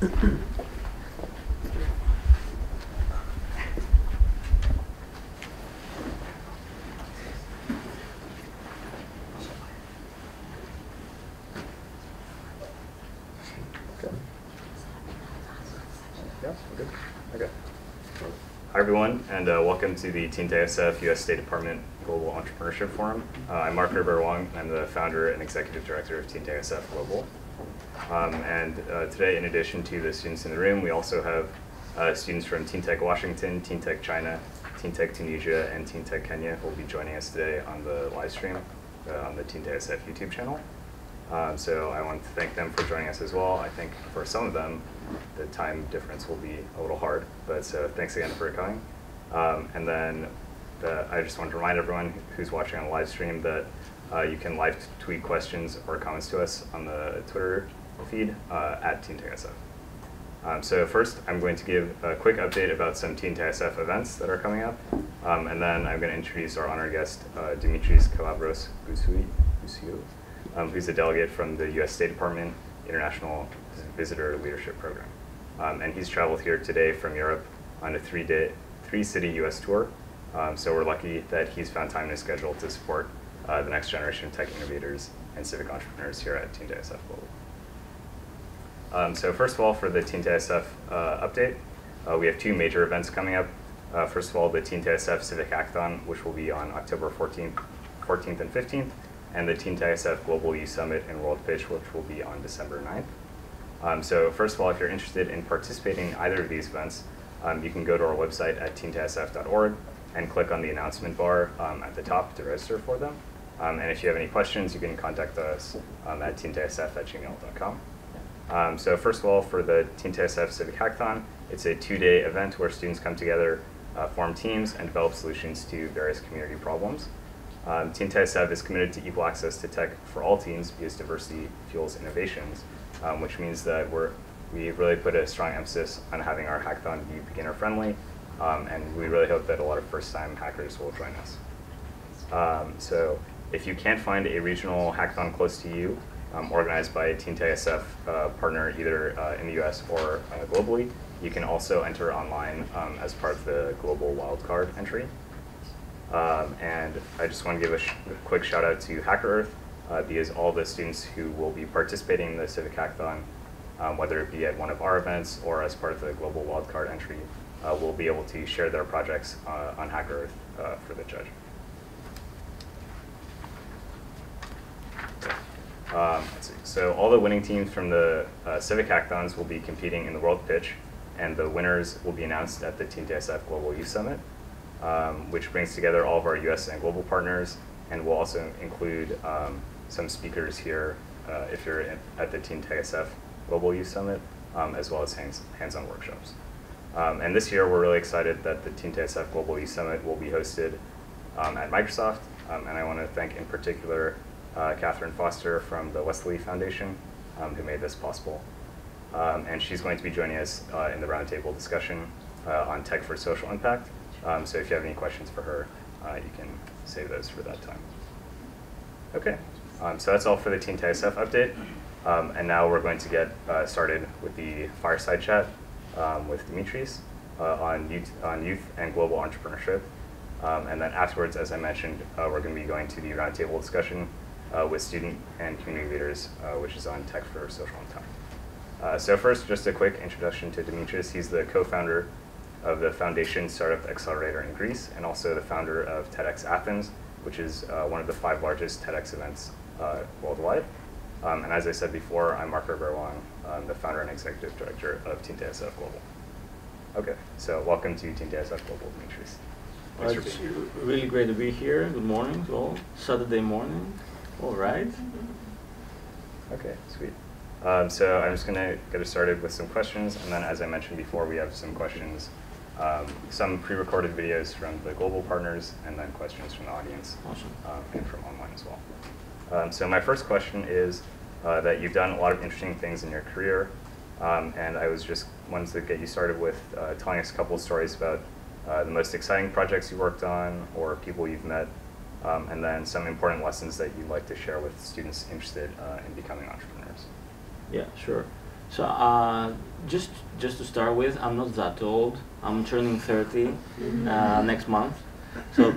Hi everyone, and welcome to the TeenTechSF U.S. State Department Global Entrepreneurship Forum. I'm Mark Wong, and I'm the founder and executive director of TeenTechSF Global. Today, in addition to the students in the room, we also have students from TeenTech Washington, TeenTech China, TeenTech Tunisia, and TeenTech Kenya who will be joining us today on the live stream on the TeenTechSF YouTube channel. So I want to thank them for joining us as well. I think for some of them, the time difference will be a little hard, but so thanks again for coming. And then I just want to remind everyone who's watching on the live stream that you can live tweet questions or comments to us on the Twitter feed at TeenTechSF. So first, I'm going to give a quick update about some TeenTechSF events that are coming up, and then I'm going to introduce our honored guest, Dimitris Calabros-Boussiou, who's a delegate from the U.S. State Department International Visitor Leadership Program. And he's traveled here today from Europe on a three-city U.S. tour. So we're lucky that he's found time in his schedule to support the next generation of tech innovators and civic entrepreneurs here at TeenTechSF Global. So first of all, for the TeenTechSF update, we have two major events coming up. First of all, the TeenTechSF Civic Hackathon, which will be on October 14th and 15th, and the TeenTechSF Global Youth Summit and World Pitch, which will be on December 9th. So first of all, if you're interested in participating in either of these events, you can go to our website at teentechsf.org and click on the announcement bar at the top to register for them. And if you have any questions, you can contact us at teentechsf@gmail.com. So first of all, for the TeenTechSF Civic Hackathon, it's a two-day event where students come together, form teams, and develop solutions to various community problems. TeenTechSF is committed to equal access to tech for all teens because diversity fuels innovations, which means that we really put a strong emphasis on having our hackathon be beginner-friendly, and we really hope that a lot of first-time hackers will join us. So if you can't find a regional hackathon close to you, organized by a TeenTechSF partner either in the US or globally, you can also enter online as part of the global wildcard entry. And I just want to give a quick shout out to HackerEarth, because all the students who will be participating in the Civic Hackathon, whether it be at one of our events or as part of the global wildcard entry, will be able to share their projects on HackerEarth for the judge. Let's see. So all the winning teams from the Civic Hackathons will be competing in the World Pitch, and the winners will be announced at the TeenTechSF Global Youth Summit, which brings together all of our US and global partners, and will also include some speakers here if you're at the TeenTechSF Global Youth Summit, as well as hands-on workshops. And this year, we're really excited that the TeenTechSF Global Youth Summit will be hosted at Microsoft, and I want to thank in particular Catherine Foster from the Wesley Foundation, who made this possible. And she's going to be joining us in the roundtable discussion on tech for social impact. So if you have any questions for her, you can save those for that time. Okay, so that's all for the TeenTechSF update. And now we're going to get started with the fireside chat with Dimitris on youth and global entrepreneurship. And then afterwards, as I mentioned, we're going to be going to the roundtable discussion with student and community leaders, which is on tech for social impact. So first, just a quick introduction to Dimitris. He's the co-founder of the Foundation Startup Accelerator in Greece, and also the founder of TEDx Athens, which is one of the 5 largest TEDx events worldwide. And as I said before, I'm Mark Wong, the founder and executive director of TeenTechSF Global. Okay, so welcome to TeenTechSF Global, Dimitris. It's really great to be here. Good morning to all. Saturday morning. All right. Okay, sweet. So I'm just going to get us started with some questions, and then as I mentioned before, we have some questions, some pre-recorded videos from the global partners, and then questions from the audience. Awesome. And from online as well. So my first question is that you've done a lot of interesting things in your career, and I was just wanted to get you started with telling us a couple of stories about the most exciting projects you worked on or people you've met, and then some important lessons that you'd like to share with students interested in becoming entrepreneurs. Yeah, sure. So just to start with, I'm not that old. I'm turning 30 next month, so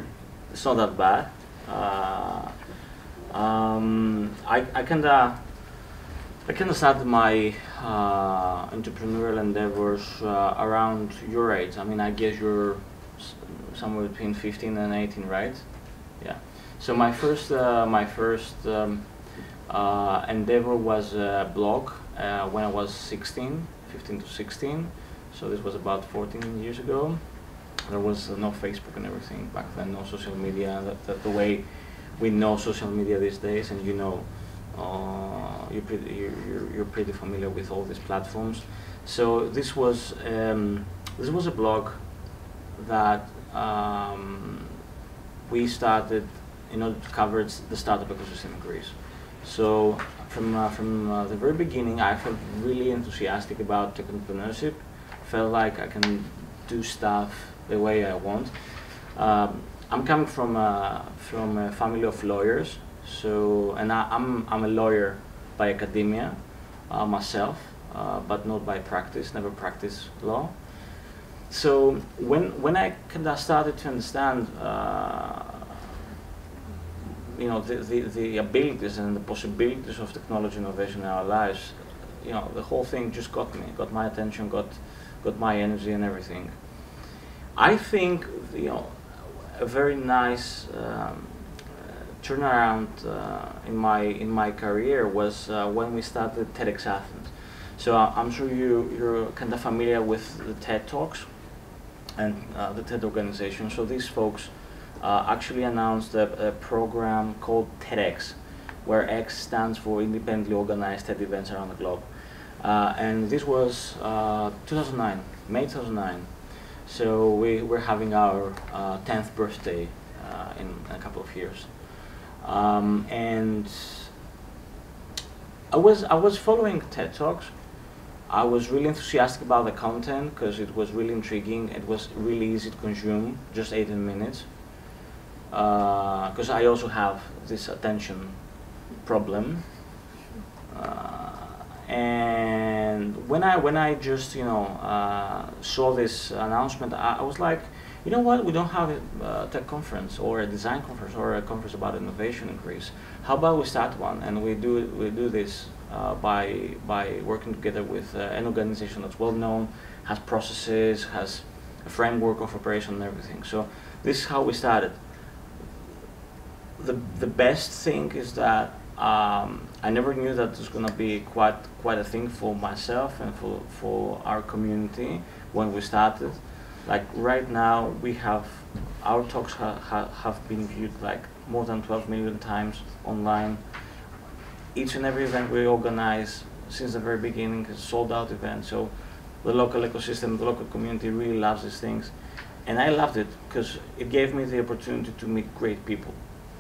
it's not that bad. I kinda started my entrepreneurial endeavors around your age. I mean, I guess you're somewhere between 15 and 18, right? Yeah. So my first endeavor was a blog when I was 16, 15 to 16. So this was about 14 years ago. There was no Facebook and everything back then, no social media, the way we know social media these days, and you know, you're pretty familiar with all these platforms. So this was a blog that we started in order to cover the startup ecosystem in Greece. So from the very beginning, I felt really enthusiastic about entrepreneurship. Felt like I can do stuff the way I want. I'm coming from a family of lawyers, so I'm a lawyer by academia myself, but not by practice. Never practiced law. So when I kind of started to understand, you know, the abilities and the possibilities of technology innovation in our lives, you know, the whole thing just got my attention, got my energy and everything. I think, you know, a very nice turnaround in my career was when we started TEDx Athens. So I'm sure you're kind of familiar with the TED Talks and the TED organization. So these folks actually announced a program called TEDx, where X stands for Independently Organized TED Events around the globe. And this was 2009, May 2009. So we're having our 10th birthday in a couple of years. And I was following TED Talks. I was really enthusiastic about the content because it was really intriguing. It was really easy to consume, just 18 minutes. Because I also have this attention problem. And when I just, you know, saw this announcement, I was like, you know what? We don't have a tech conference or a design conference or a conference about innovation in Greece. How about we start one and we do this by working together with an organization that's well known, has processes, has a framework of operation and everything. So this is how we started. The best thing is that I never knew that it was going to be quite a thing for myself and for our community when we started. Like right now, we have our talks have been viewed like more than 12 million times online. Each and every event we organize since the very beginning is a sold-out event. So the local ecosystem, the local community really loves these things, and I loved it because it gave me the opportunity to meet great people.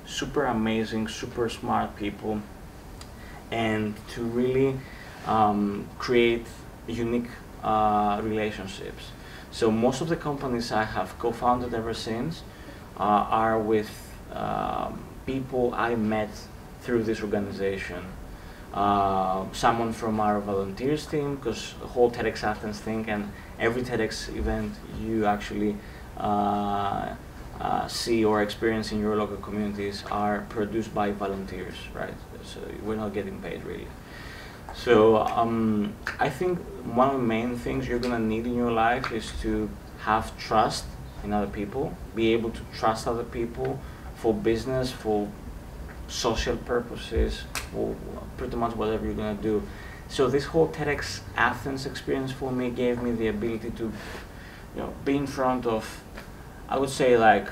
Super amazing, super smart people, and to really create unique relationships. So most of the companies I have co-founded ever since are with people I met through this organization. Someone from our volunteers team, because the whole TEDx Athens thing and every TEDx event you actually see or experience in your local communities are produced by volunteers, right? So we're not getting paid really. So I think one of the main things you're gonna need in your life is to have trust in other people, be able to trust other people for business, for social purposes, for pretty much whatever you're gonna do. So this whole TEDx Athens experience for me gave me the ability to, you know, be in front of, I would say, like,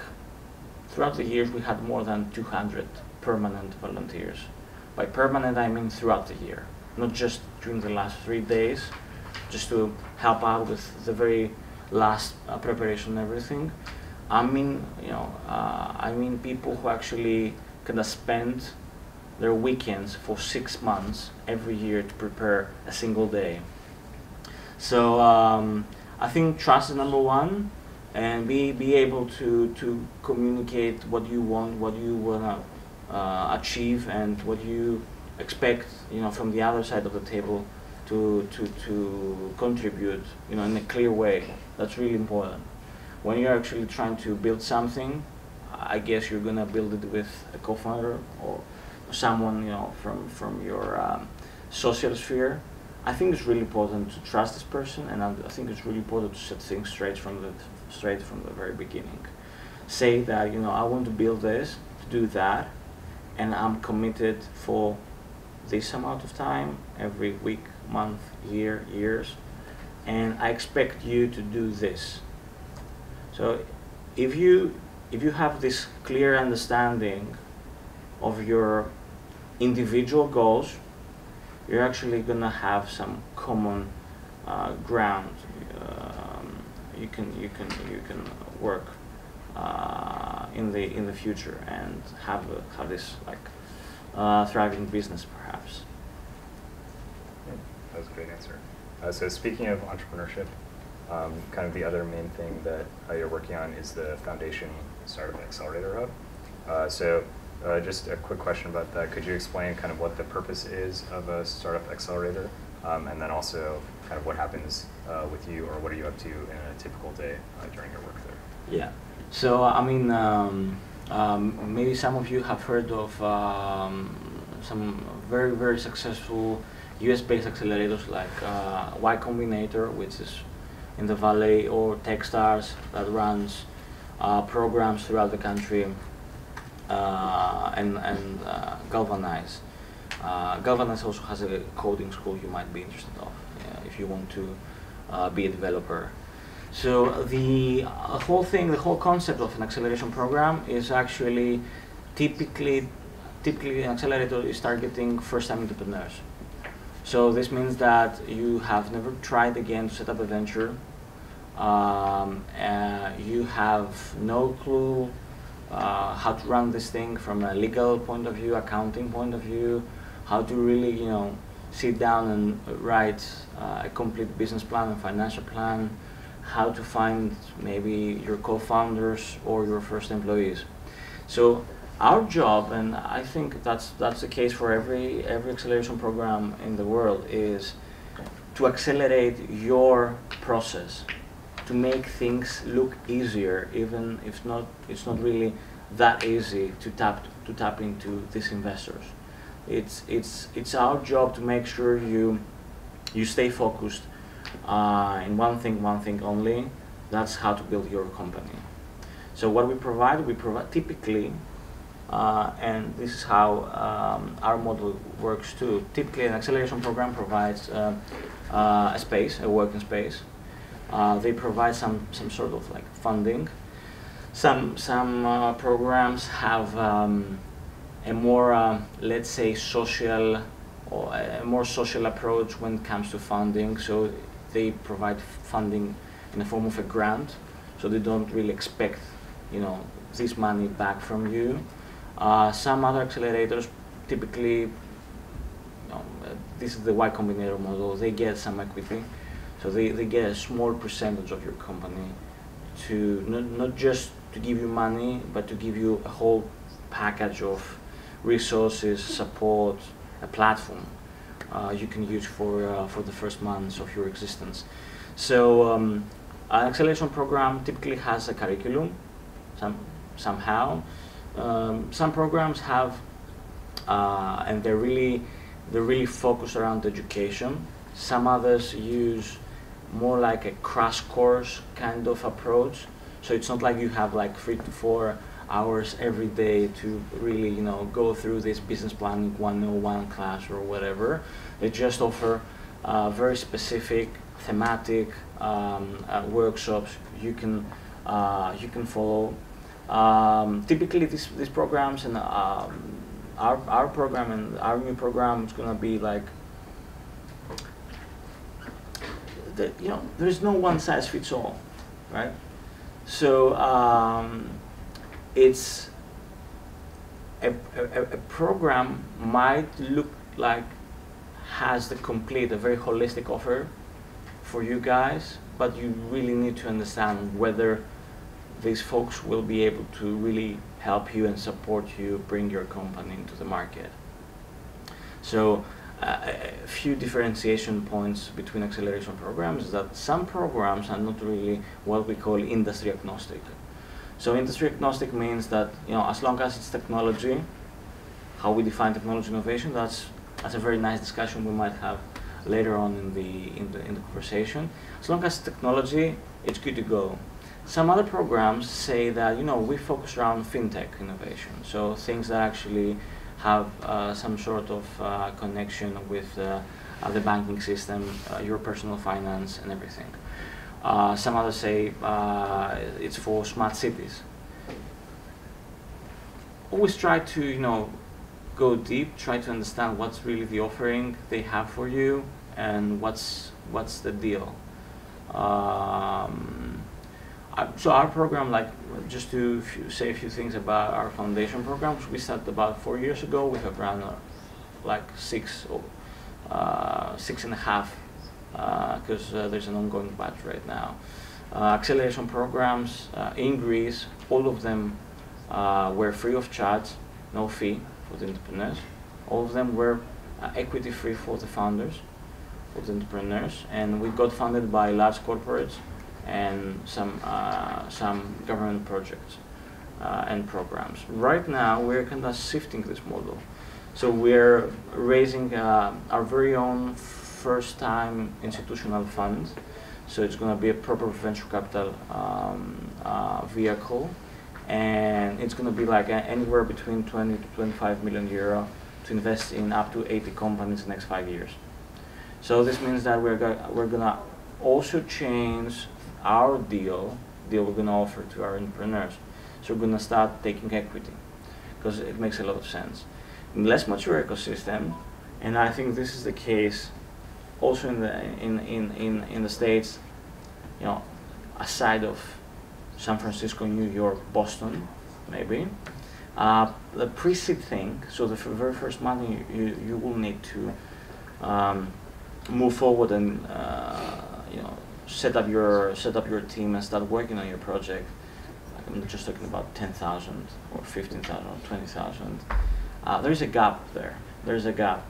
throughout the years we had more than 200 permanent volunteers. By permanent I mean throughout the year, not just during the last 3 days, just to help out with the very last preparation and everything. I mean, you know, I mean people who actually kind of spend their weekends for 6 months every year to prepare a single day. So I think trust is number one, and be able to communicate what you want, what you wanna achieve, and what you expect, you know, from the other side of the table to contribute, in a clear way. That's really important. When you're actually trying to build something, I guess you're gonna build it with a co-founder or someone, from your social sphere. I think it's really important to trust this person, and I think it's really important to set things straight from the very beginning. Say that, I want to build this, to do that, and I'm committed for this amount of time, every week, month, year, years, and I expect you to do this. So if you have this clear understanding of your individual goals, you're actually gonna have some common ground. You can work in the future and have this thriving business, perhaps. That was a great answer. So speaking of entrepreneurship, kind of the other main thing that you're working on is the Foundation Startup Accelerator Hub. Just a quick question about that. Could you explain kind of what the purpose is of a startup accelerator, and then also kind of what happens with you, or what are you up to in a typical day during your work there? Yeah. So maybe some of you have heard of some very, very successful US-based accelerators like Y Combinator, which is in the Valley, or Techstars, that runs programs throughout the country, and Galvanize. Galvanize also has a coding school you might be interested of if you want to be a developer. So the whole concept of an acceleration program is actually typically an accelerator is targeting first-time entrepreneurs. So this means that you have never tried again to set up a venture. You have no clue how to run this thing from a legal point of view, accounting point of view, how to really, sit down and write a complete business plan and financial plan, how to find maybe your co-founders or your first employees. So our job, and I think that's the case for every acceleration program in the world, is to accelerate your process, to make things look easier, even if it's not really that easy to tap into these investors. It's our job to make sure you stay focused in one thing only. That's how to build your company. So what we provide typically, and this is how our model works too. Typically, an acceleration program provides a working space. They provide some sort of funding. Some programs have a more let's say social, or a more social approach when it comes to funding. So they provide funding in the form of a grant. So they don't really expect this money back from you. Some other accelerators typically, this is the Y Combinator model, they get some equity. So they get a small percentage of your company to not just to give you money, but to give you a whole package of resources, support, a platform you can use for the first months of your existence. So an acceleration program typically has a curriculum, somehow. Some programs have, and they're really focused around education. Some others use more like a crash course kind of approach. So it's not like you have 3 to 4 hours every day to really go through this business planning 101 class or whatever. They just offer very specific thematic workshops you can follow. Typically these programs, and our program and our new program is going to be there's no one size fits all, right? So it's a program might look like has a very holistic offer for you guys, but you really need to understand whether these folks will be able to really help you and support you bring your company into the market. So a few differentiation points between acceleration programs is that some programs are not really what we call industry agnostic. So industry agnostic means that, you know, as long as it's technology, how we define technology innovation, that's a very nice discussion we might have later on in the conversation. As long as technology, it's good to go. Some other programs say that, you know, we focus around fintech innovation, so things that actually have some sort of connection with the banking system, your personal finance and everything. Some others say it's for smart cities. Always try to, you know, go deep, try to understand what's really the offering they have for you and what's the deal. So our program, like, just to say a few things about our foundation programs, we started about 4 years ago. We have run like 6.5, because there's an ongoing batch right now. Acceleration programs in Greece, all of them were free of charge, no fee for the entrepreneurs. All of them were equity free for the founders, for the entrepreneurs, and we got funded by large corporates and some government projects and programs. Right now, we're kind of shifting this model. So we're raising our very own first-time institutional fund. So it's going to be a proper venture capital vehicle, and it's going to be like anywhere between 20 to 25 million euro to invest in up to 80 companies in the next 5 years. So this means that we're going to also change our deal we're going to offer to our entrepreneurs. So we're going to start taking equity, because it makes a lot of sense. In less mature ecosystem, and I think this is the case also in the States, you know, aside of San Francisco, New York, Boston, maybe, the pre-seed thing, so the very first money you will need to move forward and you know, set up your team and start working on your project. I'm not just talking about 10,000 or 15,000 or 20,000. There's a gap there. There's a gap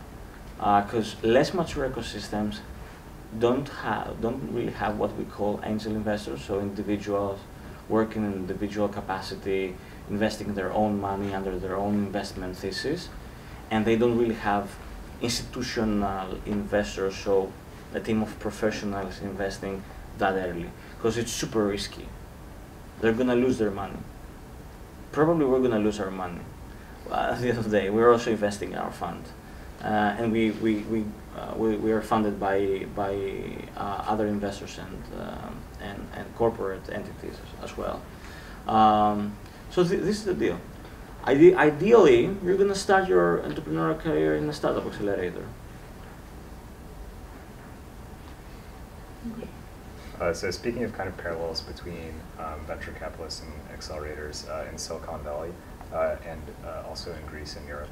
because less mature ecosystems don't really have what we call angel investors, so individuals working in individual capacity, investing their own money under their own investment thesis, and they don't really have institutional investors, so a team of professionals investing that early, because it's super risky. They're gonna lose their money. Probably we're gonna lose our money. At the end of the day, we're also investing in our fund, and we are funded by other investors and corporate entities as well. So this is the deal. Ideally, you're gonna start your entrepreneurial career in a startup accelerator. So speaking of kind of parallels between venture capitalists and accelerators in Silicon Valley and also in Greece and Europe,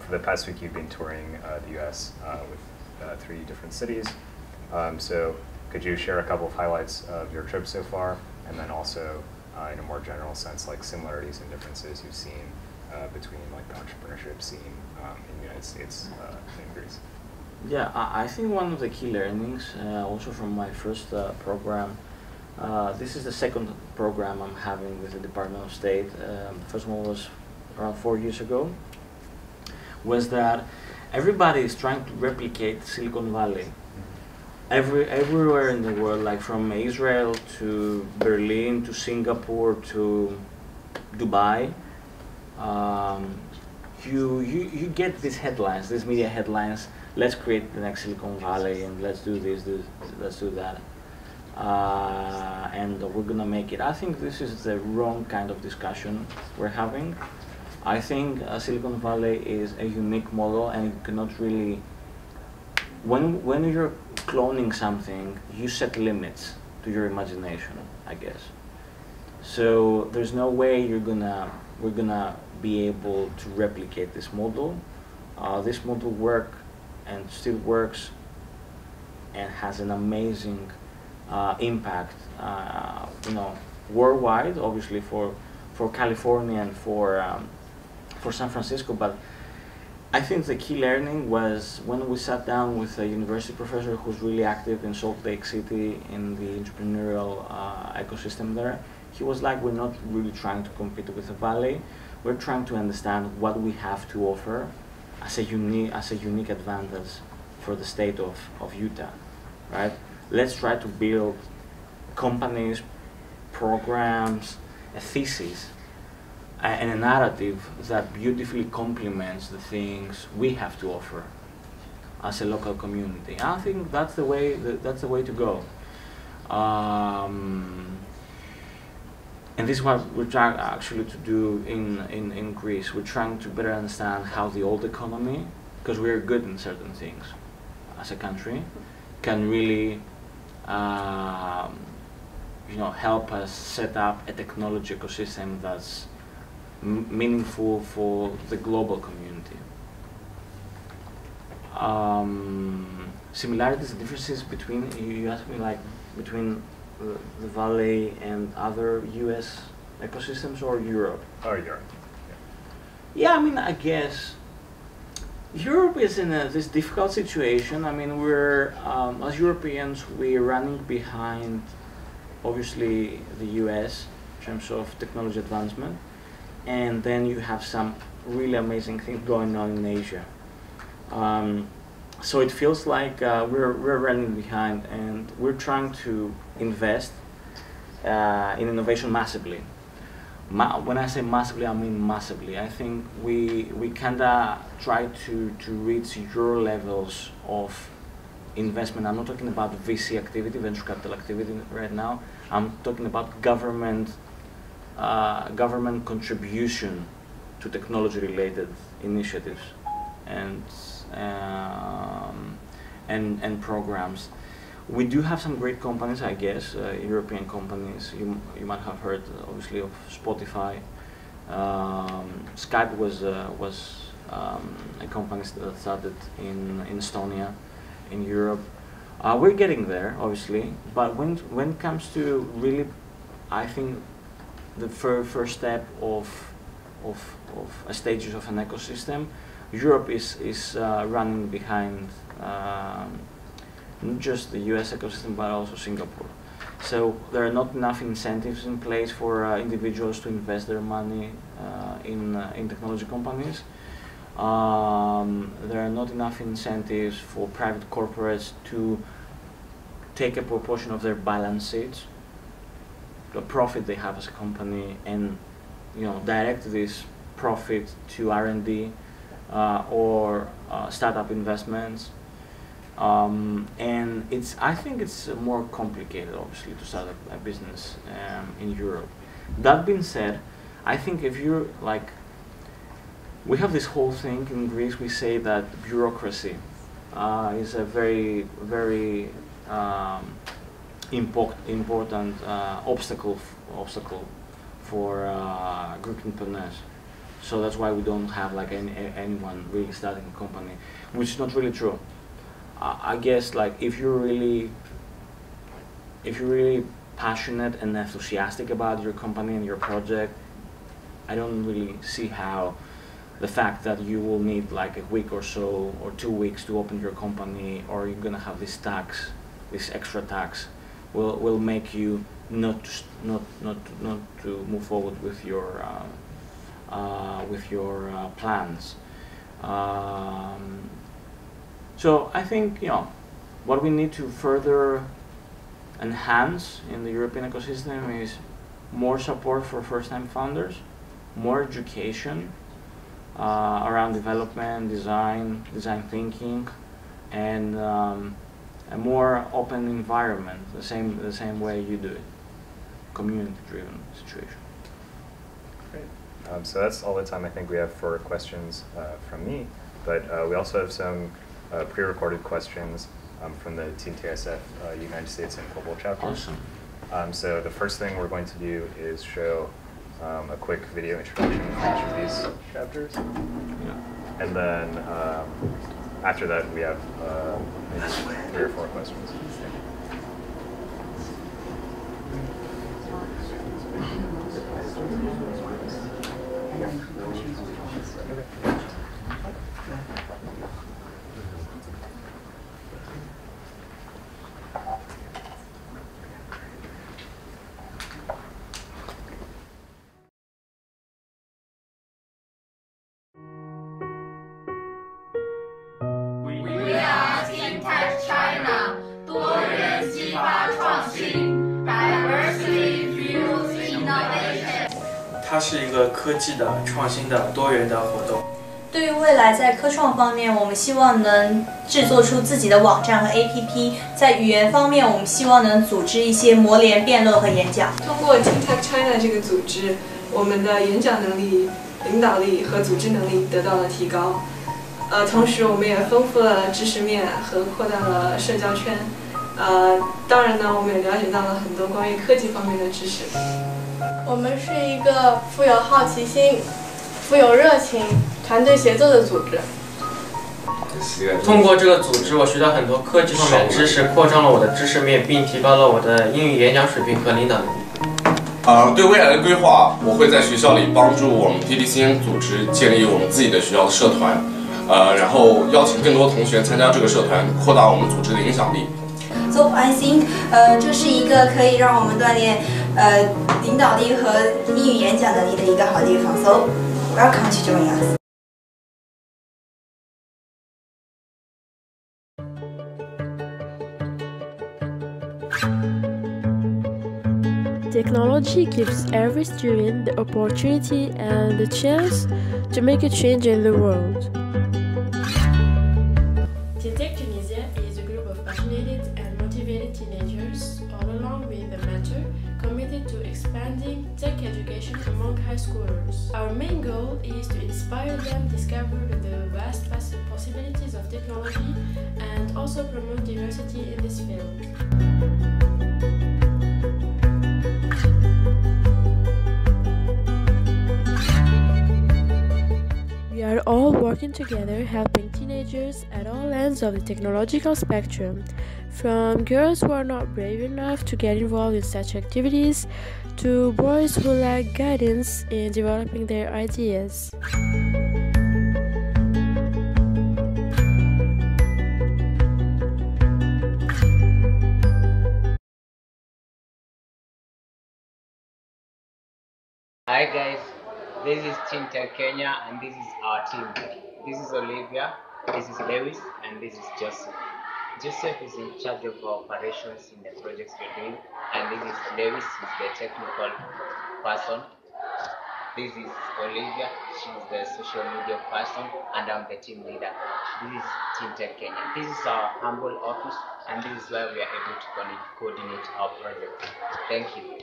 for the past week you've been touring the US with 3 different cities. So could you share a couple of highlights of your trip so far, and then also in a more general sense, like similarities and differences you've seen between like the entrepreneurship scene in the United States and Greece? Yeah, I think one of the key learnings, also from my first program, this is the second program I'm having with the Department of State. The first one was around 4 years ago, was that everybody is trying to replicate Silicon Valley. Everywhere in the world, like from Israel to Berlin to Singapore to Dubai, you get these headlines, these media headlines. Let's create the next Silicon Valley, and let's do this, let's do that, and we're gonna make it. I think this is the wrong kind of discussion we're having. I think Silicon Valley is a unique model, and you cannot really, when you're cloning something, you set limits to your imagination, I guess. So there's no way we're gonna be able to replicate this model. This model works and still works and has an amazing impact, you know, worldwide, obviously for California and for San Francisco, but I think the key learning was when we sat down with a university professor who's really active in Salt Lake City in the entrepreneurial ecosystem there. He was like, we're not really trying to compete with the Valley. We're trying to understand what we have to offer as a unique advantage for the state of Utah, right? Let's try to build companies, programs, a thesis, and a narrative that beautifully complements the things we have to offer as a local community. I think that's the way. That's the way to go. And this is what we're trying actually to do in Greece. We're trying to better understand how the old economy, because we're good in certain things as a country, can really help us set up a technology ecosystem that's meaningful for the global community. Similarities and differences between, you asked me, like between the Valley and other US ecosystems, or Europe? Or Europe. Yeah, I mean, I guess Europe is in this difficult situation. I mean, we're, as Europeans, we're running behind, obviously, the US in terms of technology advancement. And then you have some really amazing things going on in Asia. So it feels like we're running behind, and we're trying to invest in innovation massively. When I say massively, I mean massively. I think we kinda try to reach your levels of investment. I'm not talking about VC activity, venture capital activity right now. I'm talking about government contribution to technology-related initiatives and programs. We do have some great companies, I guess, European companies. You might have heard, obviously, of Spotify. Skype was a company that started in Estonia, in Europe. We're getting there, obviously, but when it comes to really, I think the first step of stages of an ecosystem, Europe is running behind not just the US ecosystem, but also Singapore. So there are not enough incentives in place for individuals to invest their money in technology companies. There are not enough incentives for private corporates to take a proportion of their balance sheets, the profit they have as a company, and direct this profit to R&D or startup investments. And I think it's more complicated, obviously, to start a business in Europe. That being said, I think if you're like, we have this whole thing in Greece, we say that bureaucracy is a very, very important obstacle for Greek entrepreneurs. So that's why we don't have like anyone really starting a company, which is not really true. I guess like if you're really passionate and enthusiastic about your company and your project, I don't really see how the fact that you will need like a week or so or 2 weeks to open your company, or you're gonna have this tax, this extra tax, will make you not to move forward with your plans. So I think what we need to further enhance in the European ecosystem is more support for first-time founders, more education around development, design thinking, and a more open environment, the same way you do it, community-driven situation. Great. So that's all the time I think we have for questions from me, but we also have some pre-recorded questions from the TeenTechSF United States and Global chapter. Awesome. So the first thing we're going to do is show a quick video introduction for each of these chapters. Yeah. And then after that, we have maybe 3 or 4 questions. We are TeenTech China， 多元激发创新 ，Diversity fuels innovation。它是一个科技的、创新的、多元的活动。对于未来在科创方面，我们希望能制作出自己的网站和 APP。在语言方面，我们希望能组织一些模联辩论和演讲。通过 TeenTech China 这个组织，我们的演讲能力、领导力和组织能力得到了提高。同时我们也丰富了知识面和扩大了社交圈。当然呢，我们也了解到了很多关于科技方面的知识。我们是一个富有好奇心、富有热情、团队协作的组织。通过这个组织，我学到很多科技方面的知识，扩张了我的知识面，并提高了我的英语演讲水平和领导能力。对未来的规划，我会在学校里帮助我们 TDCN 组织建立我们自己的学校的社团，然后邀请更多同学参加这个社团，扩大我们组织的影响力。So I think， 这是一个可以让我们锻炼领导力和英语演讲能力的一个好地方。So welcome to join us. Technology gives every student the opportunity and the chance to make a change in the world. TeenTech Tunisia is a group of passionate and motivated teenagers, all along with a mentor, committed to expanding tech education among high schoolers. Our main goal is to inspire them discover the vast possibilities of technology and also promote diversity in this field. We are all working together, helping teenagers at all ends of the technological spectrum, from girls who are not brave enough to get involved in such activities, to boys who lack guidance in developing their ideas. Hi guys, this is TeenTech Kenya and this is our team. This is Olivia, this is Lewis and this is Joseph. Joseph is in charge of operations in the projects we're doing and this is Lewis, he's the technical person. This is Olivia, she's the social media person and I'm the team leader. This is TeenTech Kenya. This is our humble office and this is where we are able to coordinate our projects. Thank you.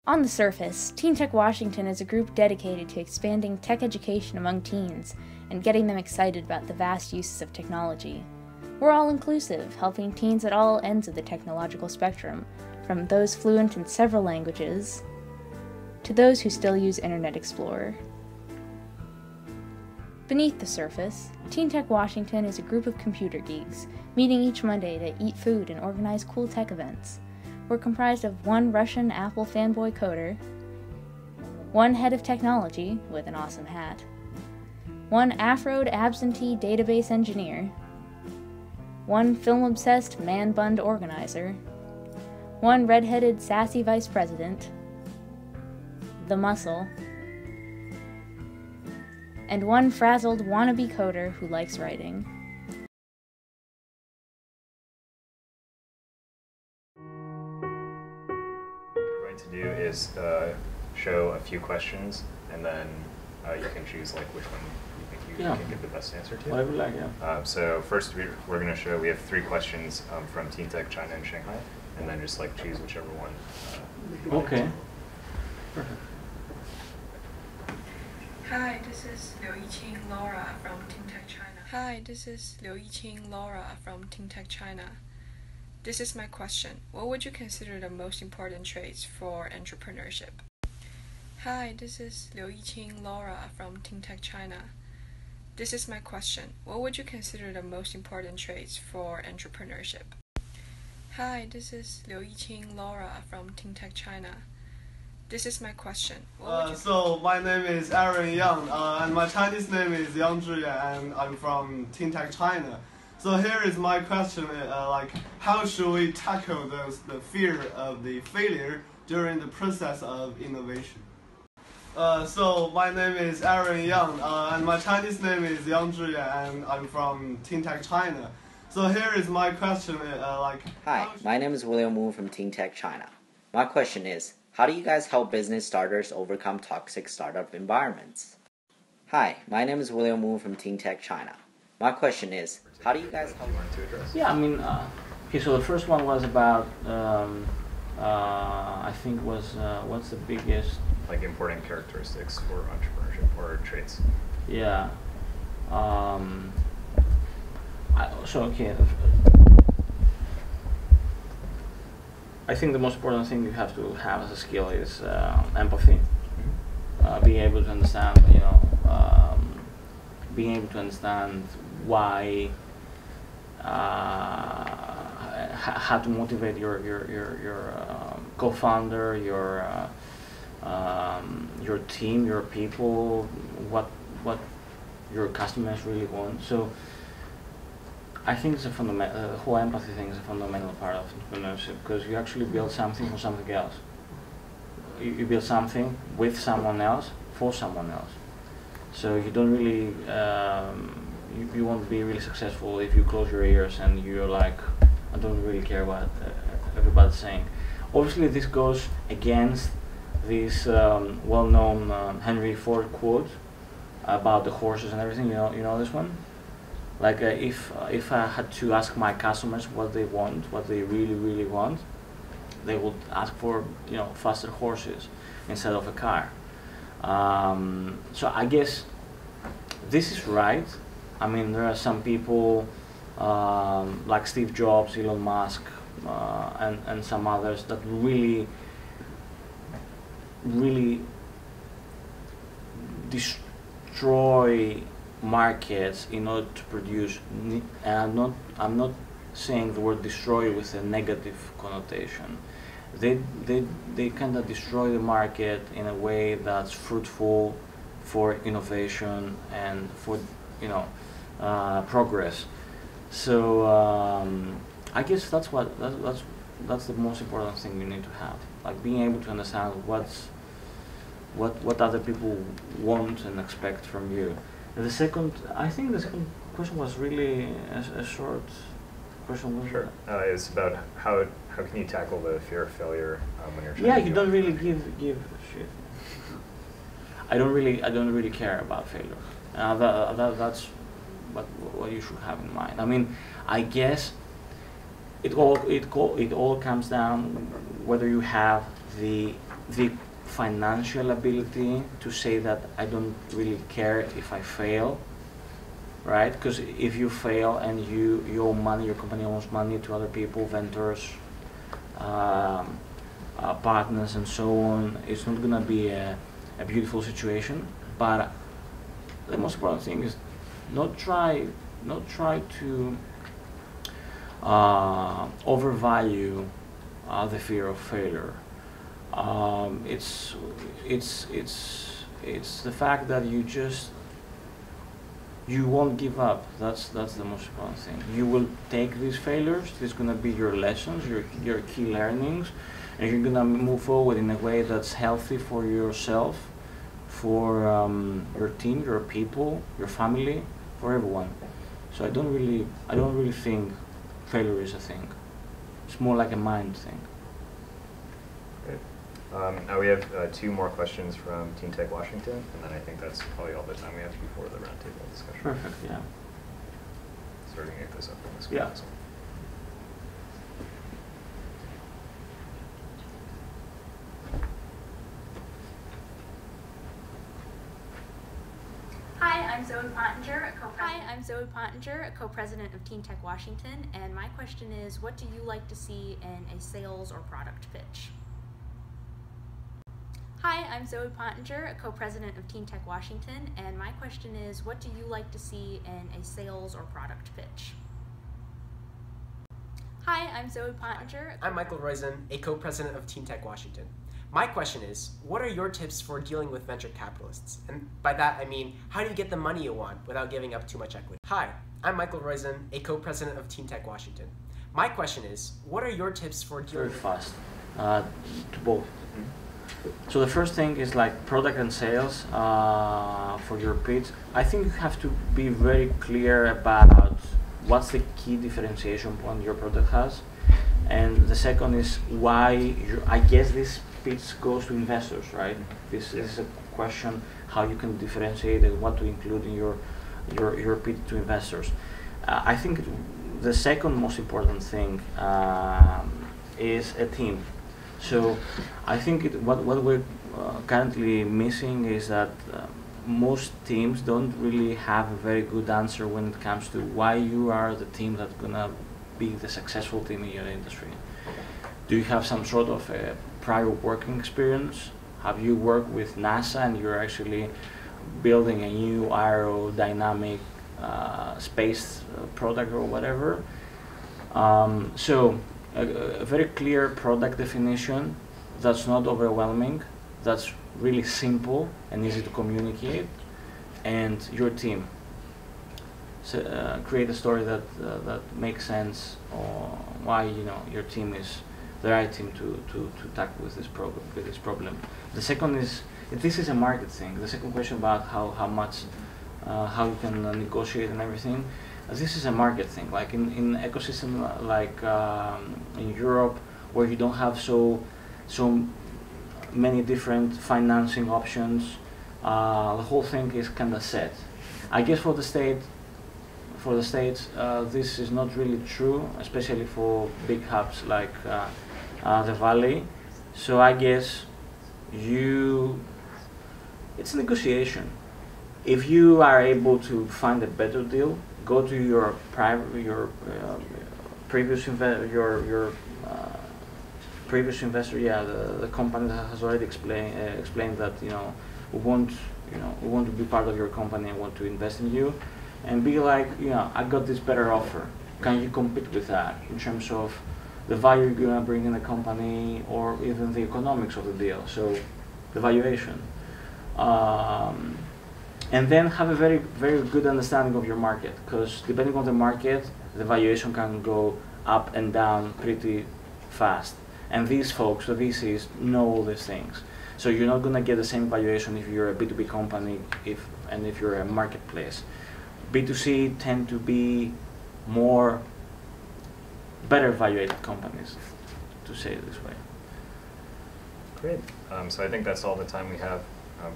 On the surface, TeenTech Washington is a group dedicated to expanding tech education among teens and getting them excited about the vast uses of technology. We're all inclusive, helping teens at all ends of the technological spectrum, from those fluent in several languages to those who still use Internet Explorer. Beneath the surface, TeenTech Washington is a group of computer geeks, meeting each Monday to eat food and organize cool tech events. We're comprised of one Russian Apple fanboy coder, one head of technology with an awesome hat, one Afroed absentee database engineer, one film-obsessed man-bunned organizer, one red-headed sassy vice president, the muscle, and one frazzled wannabe coder who likes writing. To do is show a few questions, and then you can choose like which one you think you can give the best answer to. Whatever you like, yeah. So first we're going to show, we have 3 questions from TeenTech China and Shanghai, and then just like choose whichever one. Okay. Perfect. Hi, this is Liu Yiqing Laura from TeenTech China. Hi, this is Liu Yiqing Laura from TeenTech China. This is my question. What would you consider the most important traits for entrepreneurship? Hi, this is Liu Yiqing Laura from TeenTech China. This is my question. What would you consider the most important traits for entrepreneurship? Hi, this is Liu Yiqing Laura from TeenTech China. This is my question. So my name is Aaron Yang, and my Chinese name is Yang Zhiyan, and I'm from TeenTech China. So here is my question: how should we tackle the fear of the failure during the process of innovation? So my name is Aaron Yang, and my Chinese name is Yang Zhiyan, and I'm from TeenTech China. So here is my question: Hi, my name is William Wu from TeenTech China. My question is, how do you guys help business starters overcome toxic startup environments? Hi, my name is William Wu from TeenTech China. My question is, how do you guys help? Yeah, I mean, okay, so the first one was about, I think was, what's the biggest? Like important characteristics for entrepreneurship or traits. Yeah. Okay. I think the most important thing you have to have as a skill is empathy. Being able to understand, being able to understand why, how to motivate your co-founder, your team, your people, what your customers really want. So I think it's a fundamental. The whole empathy thing is a fundamental part of entrepreneurship, because you actually build something for something else. You build something with someone else for someone else. So you don't really, you won't be really successful if you close your ears and you're like, I don't really care what everybody's saying. Obviously, this goes against this well-known Henry Ford quote about the horses and everything. You know this one. Like if I had to ask my customers what they want, what they really want, they would ask for faster horses instead of a car. So I guess this is right. I mean, there are some people like Steve Jobs, Elon Musk, and some others that really destroy markets in order to produce. I'm not saying the word destroy with a negative connotation. They kind of destroy the market in a way that's fruitful for innovation and for progress. So I guess that's the most important thing you need to have, like being able to understand what other people want and expect from you. And I think the second question was really a short question. Sure. It's about how can you tackle the fear of failure when you're trying to you don't really give shit. I don't really care about failure. That's what you should have in mind. I mean, I guess it all comes down whether you have the financial ability to say that I don't really care if I fail, right? Because if you fail and you owe money, your company owes money to other people, vendors, partners, and so on, it's not gonna be a beautiful situation. But the most important thing is not try to overvalue the fear of failure. It's the fact that you won't give up. That's the most important thing. You will take these failures. This is gonna be your lessons, your key learnings, and you're gonna move forward in a way that's healthy for yourself, for your team, your people, your family, for everyone. So I don't really think failure is a thing. It's more like a mind thing. Great. Now we have 2 more questions from TeenTech Washington, and then I think that's probably all the time we have before the roundtable discussion. Perfect, yeah. Starting to get this up on the screen as well. Hi, I'm Zoe Pottinger, a co-president of TeenTech Washington, and my question is, what do you like to see in a sales or product pitch? Hi, I'm Zoe Pottinger, a co-president of TeenTech Washington, and my question is, what do you like to see in a sales or product pitch? Hi, I'm Zoe Pottinger. I'm Michael Roizen, a co-president of TeenTech Washington. My question is, what are your tips for dealing with venture capitalists? And by that I mean, how do you get the money you want without giving up too much equity? Hi, I'm Michael Roizen, a co-president of TeenTech Washington. My question is, what are your tips for dealing very fast to both. So the first thing is like product and sales for your pitch. I think you have to be very clear about what's the key differentiation point your product has. And the second is why, I guess this pitch goes to investors, right? This is a question how you can differentiate and what to include in your pitch to investors. I think the second most important thing is a team. So I think what we're currently missing is that most teams don't really have a very good answer when it comes to why you are the team that's gonna be the successful team in your industry. Do you have some sort of prior working experience? Have you worked with NASA and you're actually building a new aerodynamic space product or whatever? So a very clear product definition that's not overwhelming, that's really simple and easy to communicate, and your team. So, create a story that makes sense, or why your team is the right team to tackle with this problem. The second is, this is a market thing. The second question about how much how you can negotiate and everything. This is a market thing. Like in ecosystem like in Europe, where you don't have so many different financing options, the whole thing is kind of set. I guess for the States, this is not really true, especially for big hubs like the Valley. So I guess it's a negotiation. If you are able to find a better deal, go to your previous investor, the company that has already explained that we want to be part of your company and want to invest in you, and be like, I got this better offer. Can you compete with that in terms of the value you're gonna bring in the company, or even the economics of the deal? So the valuation. And then have a very, very good understanding of your market, because depending on the market, the valuation can go up and down pretty fast. And these folks, the VCs, know all these things. So you're not going to get the same valuation if you're a B2B company and if you're a marketplace. B2C tend to be better valuated companies, to say it this way. Great. So I think that's all the time we have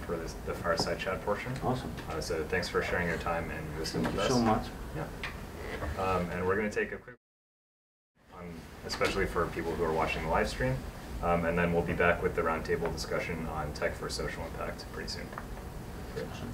for the fireside chat portion. Awesome. So thanks for sharing your time and wisdom with us. Thank you so much. Yeah. And we're going to take a quick, especially for people who are watching the live stream, and then we'll be back with the roundtable discussion on tech for social impact pretty soon. Awesome.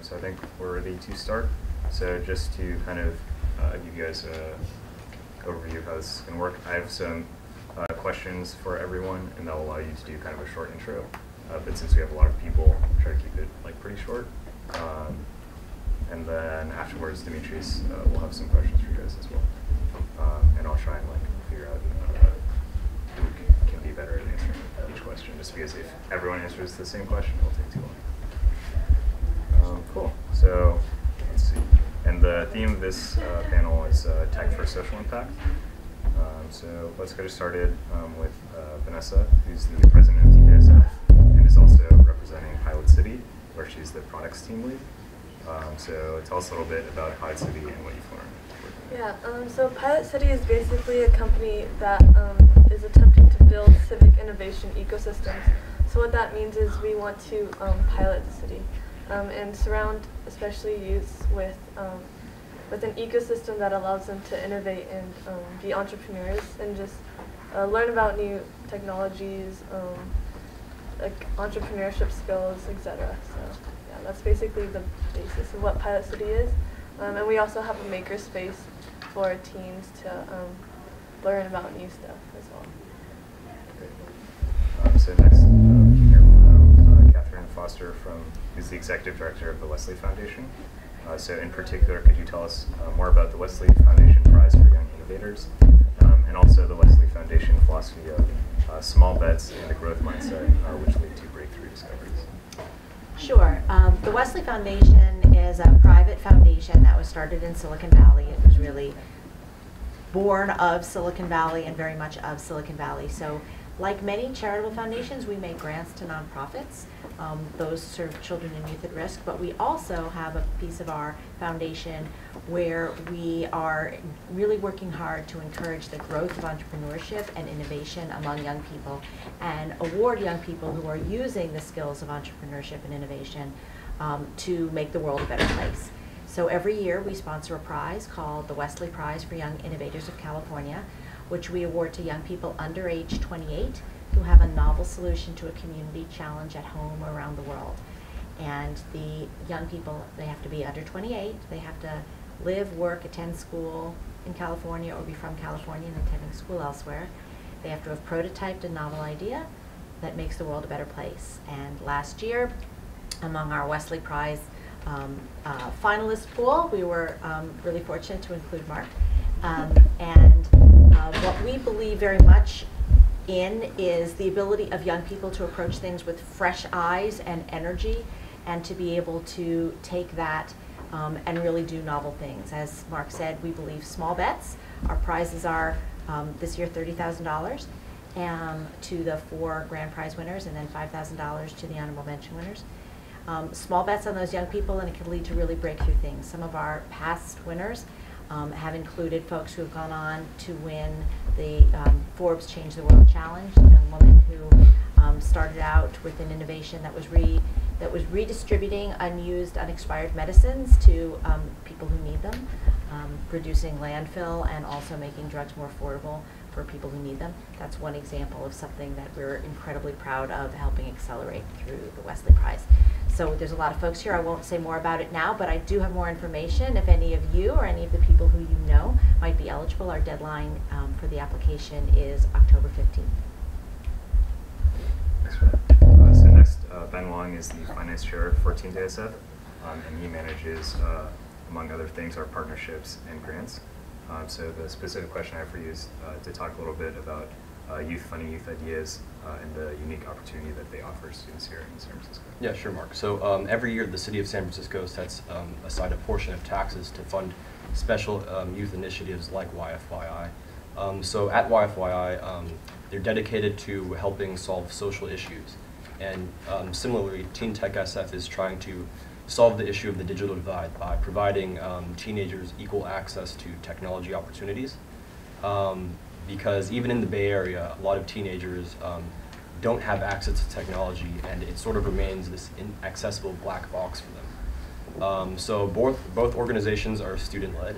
So I think we're ready to start. So just to kind of give you guys an overview of how this is going to work, I have some questions for everyone, and that'll allow you to do kind of a short intro. But since we have a lot of people, I'll try to keep it like pretty short. And then afterwards, Dimitri's will have some questions for you guys as well. And I'll try and like figure out who can be better at answering each question, just because if everyone answers the same question, it'll take too long. Cool. So let's see. And the theme of this panel is Tech for Social Impact. So let's get started with Vanessa, who's the president of TeenTechSF and is also representing Pilot City, where she's the products team lead. So tell us a little bit about Pilot City and what you've learned. Yeah, so Pilot City is basically a company that is attempting to build civic innovation ecosystems. So what that means is we want to pilot the city and surround especially youth with an ecosystem that allows them to innovate and be entrepreneurs and just learn about new technologies, like entrepreneurship skills, etc. So yeah, that's basically the basis of what Pilot City is. And we also have a maker space for teens to learn about new stuff as well. So next, we hear from Catherine Foster, who's the executive director of the Wesley Foundation. So in particular, could you tell us more about the Wesley Foundation Prize for Young Innovators, and also the Wesley Foundation philosophy of small bets and a growth mindset, which lead to breakthrough discoveries? Sure. The Wesley Foundation is a private foundation that was started in Silicon Valley. It was really born of Silicon Valley and very much of Silicon Valley. So like many charitable foundations, we make grants to nonprofits. Those serve children and youth at risk, but we also have a piece of our foundation where we are really working hard to encourage the growth of entrepreneurship and innovation among young people and award young people who are using the skills of entrepreneurship and innovation to make the world a better place. So every year we sponsor a prize called the Wesley Prize for Young Innovators of California, which we award to young people under age 28 who have a novel solution to a community challenge at home or around the world. And the young people, they have to be under 28, they have to live, work, attend school in California or be from California and attending school elsewhere. They have to have prototyped a novel idea that makes the world a better place. And last year, among our Wesley Prize finalist pool, we were really fortunate to include Mark. What we believe very much in is the ability of young people to approach things with fresh eyes and energy and to be able to take that and really do novel things. As Mark said, we believe small bets. Our prizes are this year $30,000 to the 4 grand prize winners and then $5,000 to the honorable mention winners. Small bets on those young people, and it can lead to really breakthrough things. Some of our past winners have included folks who have gone on to win the Forbes Change the World Challenge, a young woman who started out with an innovation that was redistributing unused, unexpired medicines to people who need them, reducing landfill and also making drugs more affordable for people who need them. That's one example of something that we're incredibly proud of helping accelerate through the Wesley Prize. So there's a lot of folks here. I won't say more about it now, but I do have more information. If any of you or any of the people who you know might be eligible, our deadline for the application is October 15th. Thanks for that. So next, Ben Wong is the finance chair for TeenTechSF, and he manages, among other things, our partnerships and grants. So the specific question I have for you is to talk a little bit about youth funding youth ideas and the unique opportunity that they offer students here in San Francisco. Yeah, sure, Mark. So every year the city of San Francisco sets aside a portion of taxes to fund special youth initiatives like YFYI. So at YFYI, they're dedicated to helping solve social issues. And similarly, TeenTechSF is trying to solve the issue of the digital divide by providing teenagers equal access to technology opportunities. Because even in the Bay Area, a lot of teenagers don't have access to technology, and it sort of remains this inaccessible black box for them. So both organizations are student-led,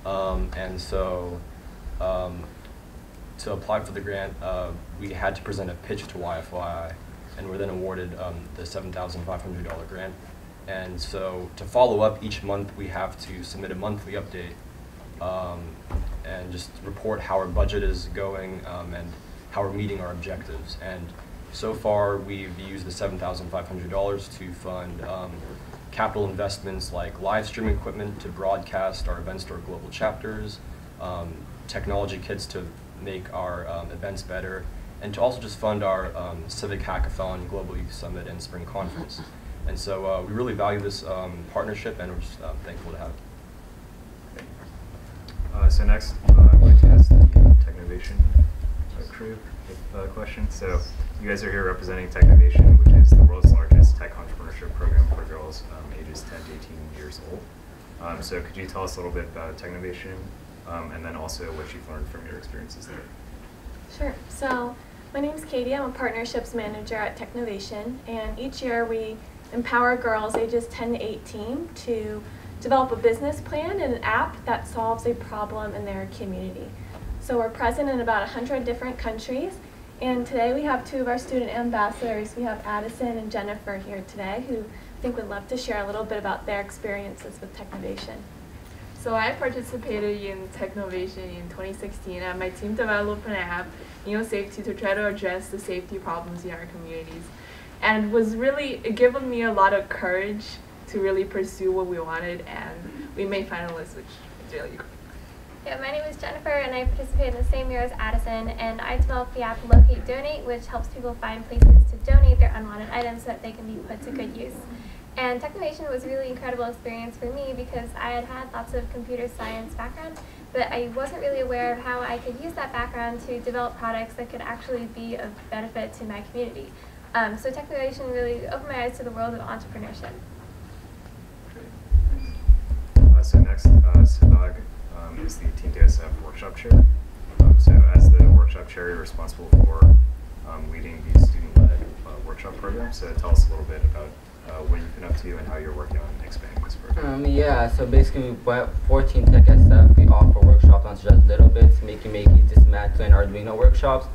and so to apply for the grant, we had to present a pitch to YFYI, and were then awarded the $7,500 grant. And so to follow up each month, we have to submit a monthly update and just report how our budget is going and how we're meeting our objectives. And so far, we've used the $7,500 to fund capital investments like live streaming equipment to broadcast our events to our global chapters, technology kits to make our events better, and to also just fund our Civic Hackathon, Global Youth Summit, and Spring Conference. And so we really value this partnership, and we're just thankful to have it. So next, I'd like to ask the Technovation crew a question. So you guys are here representing Technovation, which is the world's largest tech entrepreneurship program for girls ages 10 to 18 years old. So could you tell us a little bit about Technovation, and then also what you've learned from your experiences there? Sure. So my name's Katie. I'm a partnerships manager at Technovation, and each year we empower girls ages 10 to 18 to develop a business plan and an app that solves a problem in their community. So we're present in about 100 different countries, and today we have two of our student ambassadors. We have Addison and Jennifer here today, who I think would love to share a little bit about their experiences with Technovation. So I participated in Technovation in 2016, and my team developed an app, Safety, to try to address the safety problems in our communities. And it gave me a lot of courage to really pursue what we wanted, and we made finalists, which is really cool. Yeah, my name is Jennifer, and I participated in the same year as Addison, and I developed the app Locate Donate, which helps people find places to donate their unwanted items so that they can be put to good use. And Technovation was a really incredible experience for me because I had had lots of computer science background, but I wasn't really aware of how I could use that background to develop products that could actually be of benefit to my community. So Technovation really opened my eyes to the world of entrepreneurship. So next, Siddhag is the TeenTechSF workshop chair. So as the workshop chair, you're responsible for leading the student-led workshop program. So tell us a little bit about what you've been up to and how you're working on expanding this program. Yeah, so basically for TeenTechSF, we offer workshops on just little bits, makey, dismantling Arduino workshops.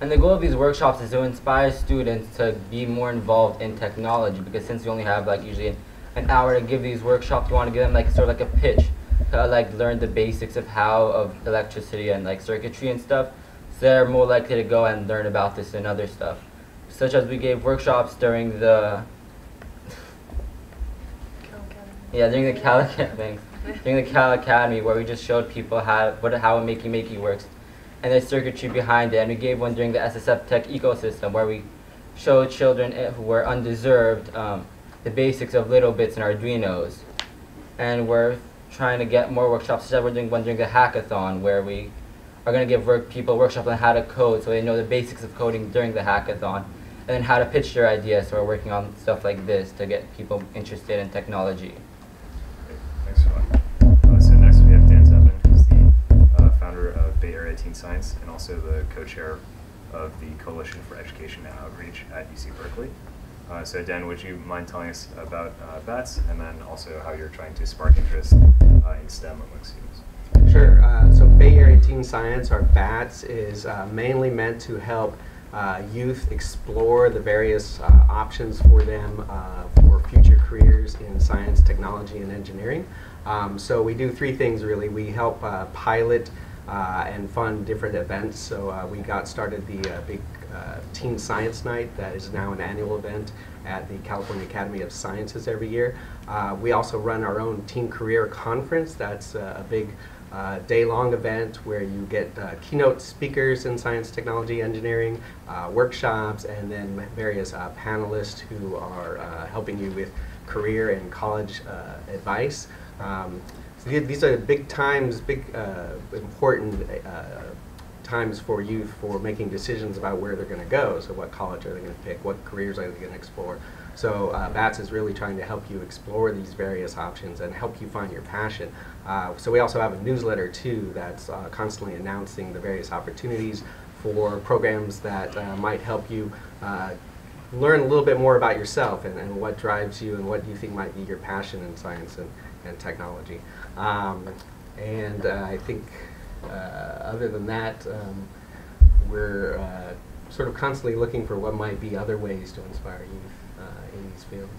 And the goal of these workshops is to inspire students to be more involved in technology, because since we only have usually an hour to give these workshops, we want to give them sort of a pitch to learn the basics of electricity and circuitry and stuff, so they're more likely to go and learn about this and other stuff. Such as we gave workshops during the Cal Academy, where we just showed people how a makey works and the circuitry behind it, and we gave one during the SSF Tech ecosystem, where we showed children who were undeserved the basics of little bits and Arduinos. And we're trying to get more workshops, such as we're doing one during the hackathon, where we are going to give people workshops on how to code so they know the basics of coding during the hackathon, and then how to pitch their ideas. So we're working on stuff like this to get people interested in technology. Thanks so much. So next we have Dan Zevin, who's the founder of Bay Area Teen Science and also the co-chair of the Coalition for Education and Outreach at UC Berkeley. So Dan, would you mind telling us about BATS, and then also how you're trying to spark interest in STEM among students? Sure. So Bay Area Teen Science, or BATS, is mainly meant to help youth explore the various options for them for future careers in science, technology, and engineering. So we do three things really. We help pilot and fund different events. So we got started the big Teen Science Night that is now an annual event at the California Academy of Sciences every year. We also run our own Teen Career Conference. That's a big day-long event where you get keynote speakers in science, technology, engineering, workshops, and then various panelists who are helping you with career and college advice. So these are big times, important times for youth for making decisions about where they're going to go. So what college are they going to pick? What careers are they going to explore? So BATS is really trying to help you explore these various options and help you find your passion. So we also have a newsletter too that's constantly announcing the various opportunities for programs that might help you learn a little bit more about yourself and what drives you and what you think might be your passion in science and technology. I think other than that, we're sort of constantly looking for what might be other ways to inspire youth in these fields.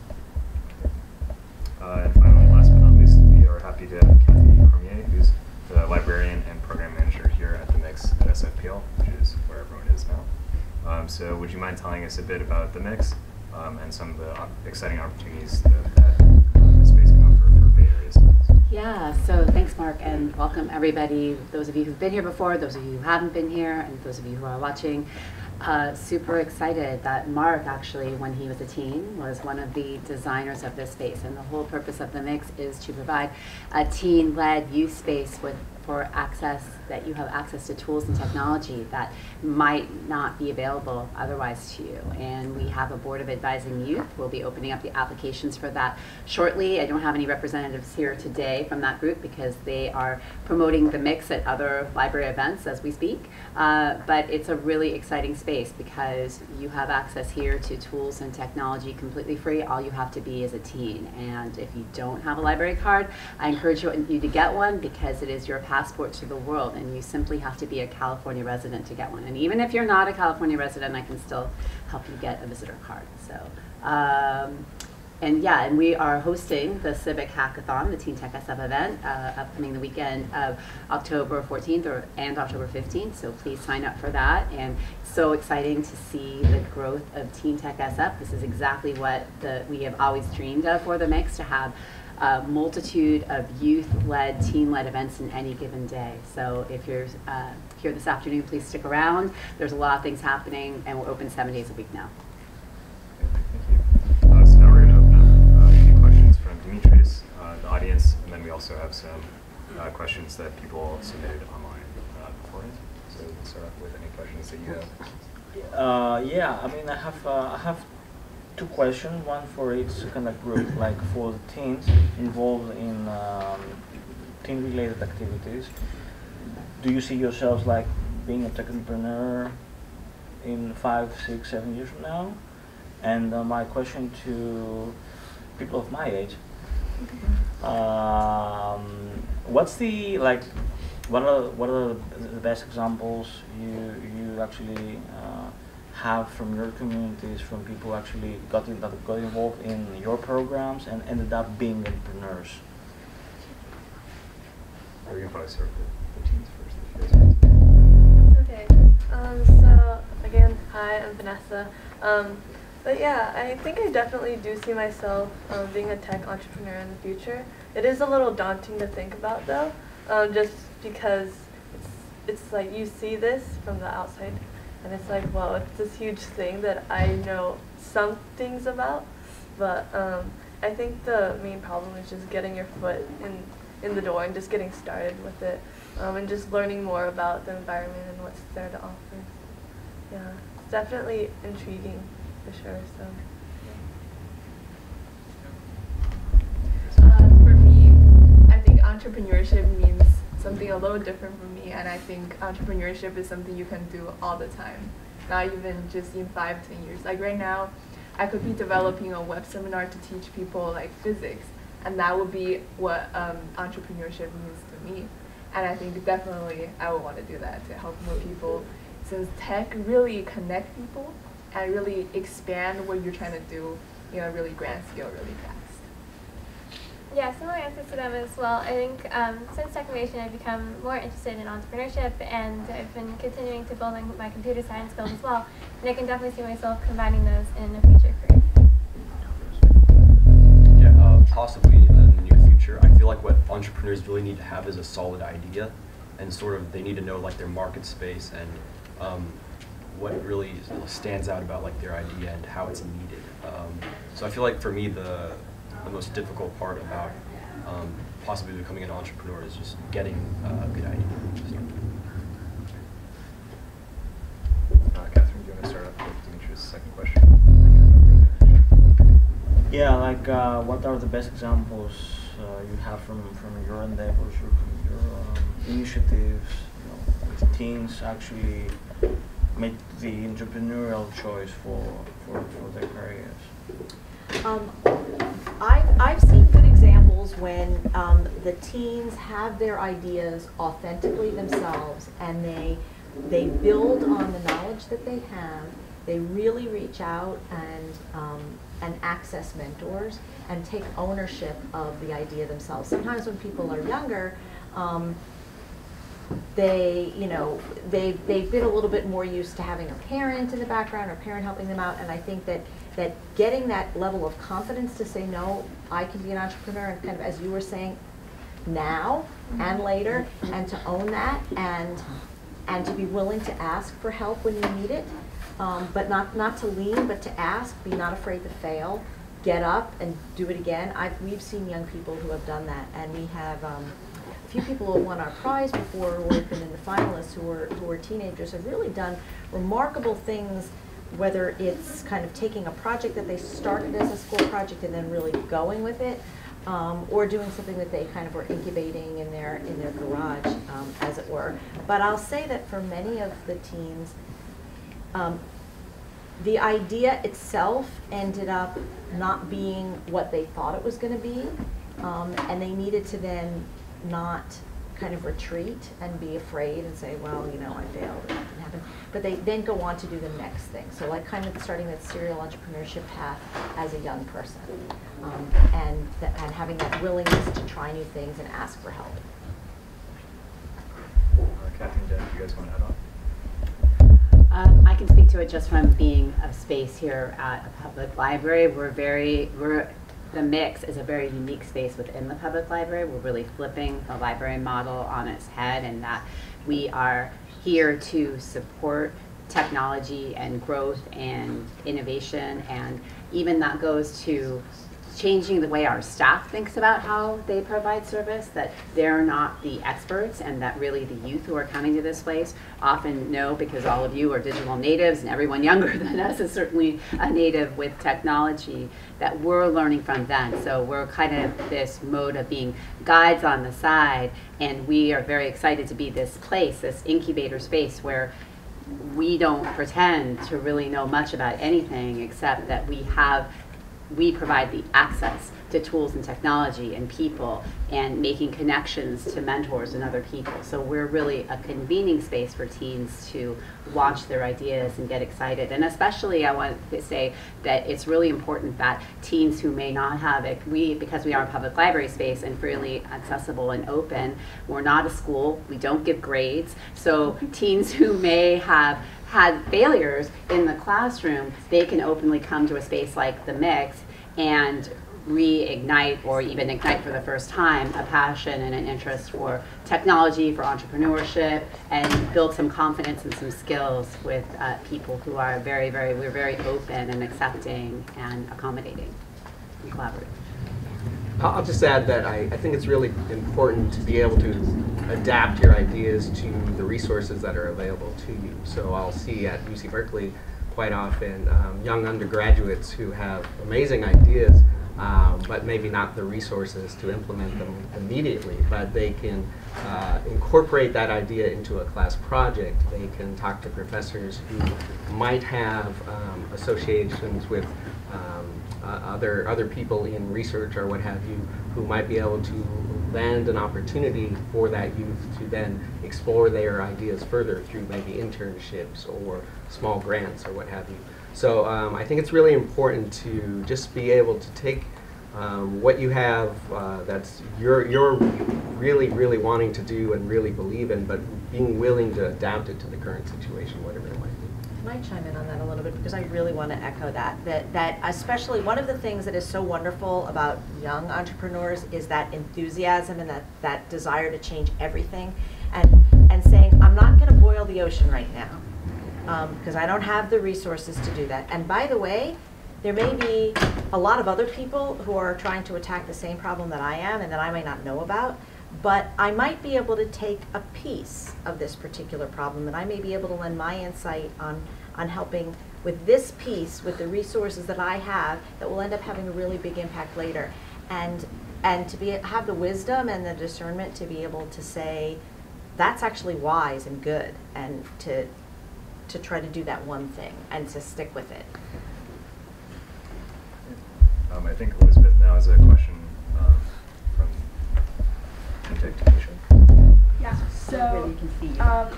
And finally, last but not least, we are happy to have Kathy Cormier, who's the librarian and program manager here at the Mix at SFPL, which is where everyone is now. So would you mind telling us a bit about the Mix and some of the exciting opportunities that the space can offer for Bay Area students? Yeah, so thanks Mark, and welcome everybody, those of you who've been here before, those of you who haven't been here, and those of you who are watching. Super excited that Mark actually, when he was a teen, was one of the designers of this space, and the whole purpose of the Mix is to provide a teen-led youth space for access, that you have access to tools and technology that might not be available otherwise to you. And we have a board of advising youth. We'll be opening up the applications for that shortly. I don't have any representatives here today from that group because they are promoting the Mix at other library events as we speak. But it's a really exciting space because you have access here to tools and technology completely free. All you have to be is a teen. And if you don't have a library card, I encourage you to get one because it is your passport to the world, and you simply have to be a California resident to get one. And even if you're not a California resident, I can still help you get a visitor card. So, and we are hosting the Civic Hackathon, the TeenTechSF event, upcoming the weekend of October 14th and October 15th. So please sign up for that. And it's so exciting to see the growth of TeenTechSF. This is exactly what we have always dreamed of for the Mix, to have a multitude of youth-led, teen-led events in any given day. So if you're here this afternoon, please stick around. There's a lot of things happening, and we're open 7 days a week now. Thank you. So now we're going to open up a few questions from Demetrius, the audience, and then we also have some questions that people submitted online beforehand. So we can start off with any questions that you have. Yeah, I mean, I have two questions, one for each kind of group, like for the teens involved in teen-related activities. Do you see yourselves like being a tech entrepreneur in 5, 6, 7 years from now? And my question to people of my age, what's the what are the best examples you actually have from your communities, from people who actually got involved in your programs and ended up being entrepreneurs? Or you can probably start with the teens first. Okay. So again, hi, I'm Vanessa. But yeah, I think I definitely do see myself being a tech entrepreneur in the future. It is a little daunting to think about though, just because it's like you see this from the outside. And it's like, well, it's this huge thing that I know some things about, but I think the main problem is just getting your foot in the door and just getting started with it, and just learning more about the environment and what's there to offer. Yeah, it's definitely intriguing for sure. So. For me, I think entrepreneurship means something a little different for me, and I think entrepreneurship is something you can do all the time, not even just in 5, 10 years. Like right now, I could be developing a web seminar to teach people like physics, and that would be what entrepreneurship means to me. And I think definitely I would want to do that to help more people, since tech really connect people and really expand what you're trying to do in a really grand scale really fast. Yeah, similar answers to them as well. I think since Technovation, I've become more interested in entrepreneurship, and I've been continuing to build my computer science skills as well. And I can definitely see myself combining those in a future career. Yeah, possibly in the near future. I feel like what entrepreneurs really need to have is a solid idea, and sort of they need to know like their market space and what really stands out about like their idea and how it's needed. So I feel like for me the most difficult part about possibly becoming an entrepreneur is just getting a good idea. Catherine, do you want to start off with Demetrius' second question? Yeah, like what are the best examples you have from your endeavors or from your initiatives, with teens actually make the entrepreneurial choice for their careers? I've seen good examples when the teens have their ideas authentically themselves, and they build on the knowledge that they have, they really reach out and access mentors and take ownership of the idea themselves. Sometimes when people are younger, they've been a little bit more used to having a parent in the background or a parent helping them out, and I think that getting that level of confidence to say, no, I can be an entrepreneur, and kind of, as you were saying, now and later, and to own that, and to be willing to ask for help when you need it, but not to lean, but to ask, be not afraid to fail, get up and do it again. We've seen young people who have done that, and we have a few people who won our prize before, who have been in the finalists, who were teenagers, have really done remarkable things, whether it's kind of taking a project that they started as a school project and then really going with it, or doing something that they kind of were incubating in their garage, as it were. But I'll say that for many of the teens, the idea itself ended up not being what they thought it was going to be, and they needed to then not kind of retreat and be afraid and say, well, I failed, it didn't happen. But they then go on to do the next thing. So like kind of starting that serial entrepreneurship path as a young person, and having that willingness to try new things and ask for help. Kathy and Deb, you guys want to add on? I can speak to it just from being a space here at a public library. The mix is a very unique space within the public library. We're really flipping the library model on its head, and that we are here to support technology and growth and innovation, and even that goes to changing the way our staff thinks about how they provide service, that they're not the experts, and that really the youth who are coming to this place often know, because all of you are digital natives and everyone younger than us is certainly a native with technology, that we're learning from them. So we're kind of this mode of being guides on the side, and we are very excited to be this place, this incubator space where we don't pretend to really know much about anything, except that we provide the access to tools and technology and people, and making connections to mentors and other people. So we're really a convening space for teens to launch their ideas and get excited. And especially I want to say that it's really important that teens who may not have it, because we are a public library space and freely accessible and open, we're not a school, we don't give grades. So teens who may have had failures in the classroom, they can openly come to a space like the Mix and reignite, or even ignite for the first time, a passion and an interest for technology, for entrepreneurship, and build some confidence and some skills with people who are we're very open and accepting and accommodating and collaborative. I'll just add that I think it's really important to be able to adapt your ideas to the resources that are available to you. So I'll see at UC Berkeley quite often young undergraduates who have amazing ideas, but maybe not the resources to implement them immediately. But they can incorporate that idea into a class project. They can talk to professors who might have associations with other people in research or what have you, who might be able to land an opportunity for that youth to then explore their ideas further through maybe internships or small grants or what have you. So I think it's really important to just be able to take what you have that's you're really wanting to do and really believe in, but being willing to adapt it to the current situation, whatever it might be. Can I chime in on that a little bit, because I really want to echo that especially one of the things that is so wonderful about young entrepreneurs is that enthusiasm and that desire to change everything, and saying, I'm not going to boil the ocean right now because I don't have the resources to do that. And by the way, there may be a lot of other people who are trying to attack the same problem that I am and that I may not know about, but I might be able to take a piece of this particular problem, and I may be able to lend my insight on helping with this piece, with the resources that I have, that will end up having a really big impact later. And to have the wisdom and the discernment to be able to say, that's actually wise and good, and to try to do that one thing and to stick with it. I think Elizabeth now has a question from TeenTechSF. Yeah, so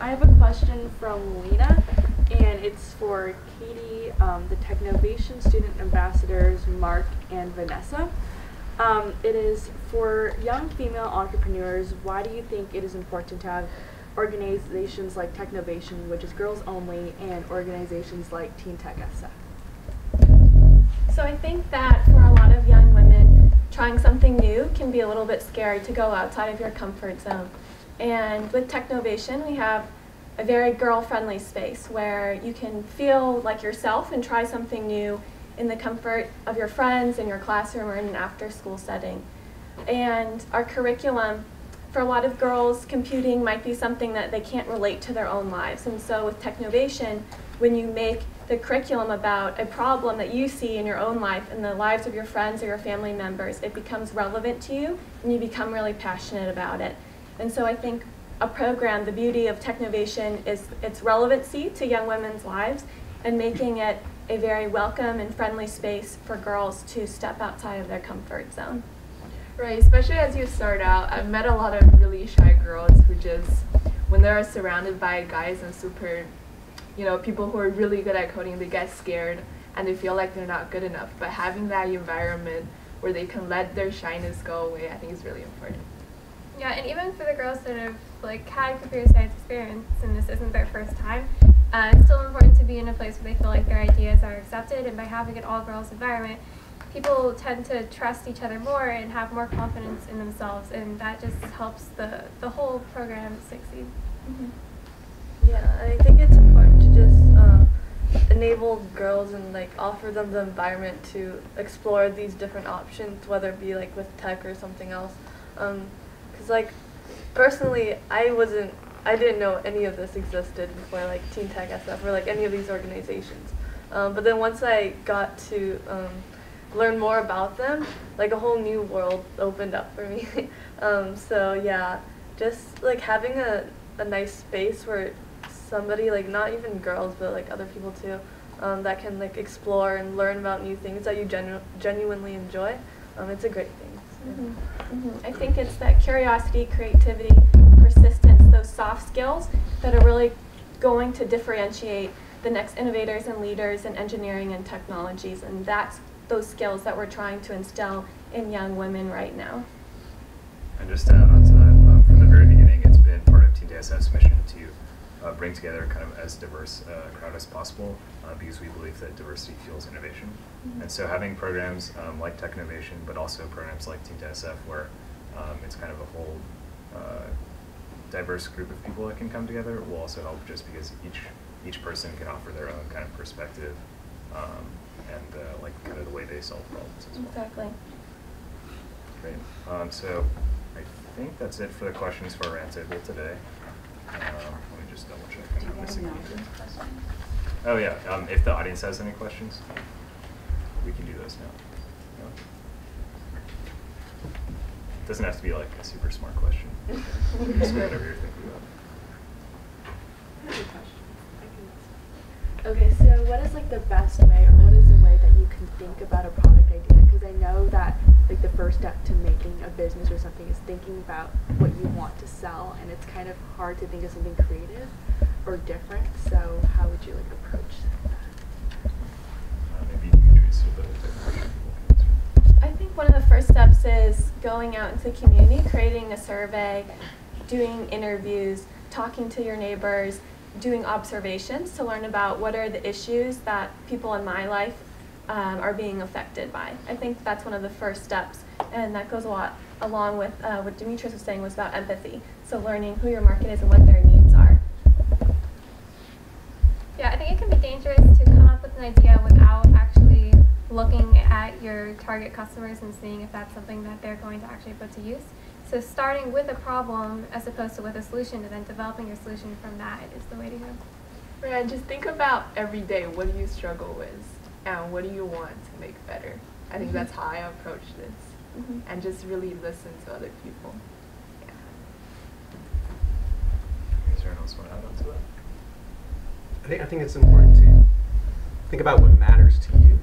I have a question from Lena. and it's for Katie, the Technovation student ambassadors, Mark and Vanessa. It is for young female entrepreneurs. Why do you think it is important to have organizations like Technovation, which is girls only, and organizations like TeenTechSF? So I think that for a lot of young women, trying something new can be a little bit scary to go outside of your comfort zone. And with Technovation, we have a very girl-friendly space where you can feel like yourself and try something new in the comfort of your friends, in your classroom, or in an after-school setting. And our curriculum, for a lot of girls, computing might be something that they can't relate to their own lives. And so with Technovation, when you make the curriculum about a problem that you see in your own life and the lives of your friends or your family members, it becomes relevant to you and you become really passionate about it. And so I think a program, the beauty of Technovation is its relevancy to young women's lives and making it a very welcome and friendly space for girls to step outside of their comfort zone. Right, especially as you start out, I've met a lot of really shy girls who just, when they're surrounded by guys and super, people who are really good at coding, they get scared and they feel like they're not good enough. But having that environment where they can let their shyness go away, I think is really important. Yeah, and even for the girls that have had computer science experience and this isn't their first time, it's still important to be in a place where they feel like their ideas are accepted, and by having an all-girls environment, people tend to trust each other more and have more confidence in themselves, and that just helps the whole program succeed. Mm-hmm. Yeah, I think it's important to just enable girls and offer them the environment to explore these different options, whether it be with tech or something else. Because personally, I didn't know any of this existed before TeenTechSF or any of these organizations. But then once I got to learn more about them, a whole new world opened up for me. So yeah, just having a nice space where somebody, not even girls, but other people too, that can explore and learn about new things that you genuinely enjoy, it's a great thing. Mm-hmm. Mm-hmm. I think it's that curiosity, creativity, persistence, those soft skills that are really going to differentiate the next innovators and leaders in engineering and technologies, and that's those skills that we're trying to instill in young women right now. And just to add on to that, from the very beginning, it's been part of TeenTechSF's mission to bring together kind of as diverse a crowd as possible, because we believe that diversity fuels innovation. Mm-hmm. And so having programs like Technovation, but also programs like TeenTechSF, where it's kind of a whole diverse group of people that can come together, will also help, just because each person can offer their own kind of perspective and kind of the way they solve problems as well. Exactly. Great. So I think that's it for the questions for our roundtable today. Let me just double check. I'm not missing anything. Oh yeah. If the audience has any questions, we can do those now. No? It doesn't have to be a super smart question. Just whatever you're thinking about. Okay, so what is the best way, or what is the way that you can think about a product idea? Because I know that the first step to making a business or something is thinking about what you want to sell, and it's kind of hard to think of something creative or different. So how would you approach that? Maybe you can introduce a bit of different. I think one of the first steps is going out into the community, creating a survey, doing interviews, talking to your neighbors, doing observations to learn about what are the issues that people in my life are being affected by. I think that's one of the first steps, and that goes a lot along with what Demetrius was saying was about empathy. So learning who your market is and what their needs are. Yeah, I think it can be dangerous to come up with an idea without actually looking at your target customers and seeing if that's something that they're going to actually put to use. So starting with a problem as opposed to with a solution, and then developing your solution from that is the way to go. Right, and just think about every day, what do you struggle with and what do you want to make better? I think that's how I approach this, and just really listen to other people. Yeah. Is there anyone else want to add on to that? I think it's important to think about what matters to you.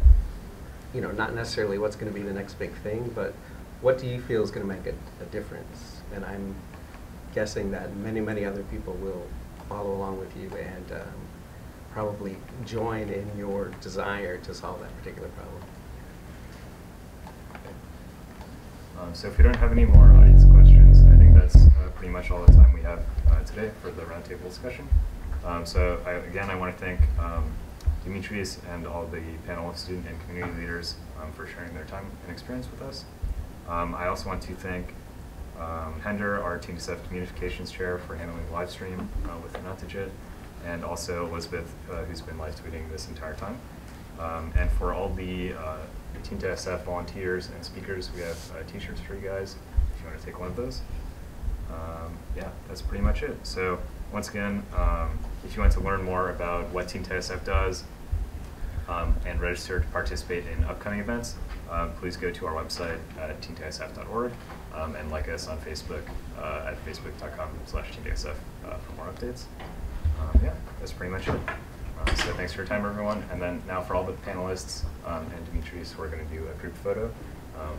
Not necessarily what's going to be the next big thing, but what do you feel is going to make a difference? And I'm guessing that many other people will follow along with you and probably join in your desire to solve that particular problem. So if we don't have any more audience questions, I think that's pretty much all the time we have today for the roundtable discussion. Again, I want to thank Demetrius and all the panel student and community leaders for sharing their time and experience with us. I also want to thank Hender, our TeenTechSF Communications Chair, for handling the live stream with Anantajit, and also Elizabeth, who's been live tweeting this entire time. And for all the TeenTechSF volunteers and speakers, we have t-shirts for you guys if you want to take one of those. Yeah, that's pretty much it. So once again, if you want to learn more about what TeenTechSF does and register to participate in upcoming events, please go to our website at teentechsf.org and like us on Facebook at facebook.com/teentechsf for more updates. Yeah, that's pretty much it. So thanks for your time, everyone. And then now for all the panelists and Demetrius, we're going to do a group photo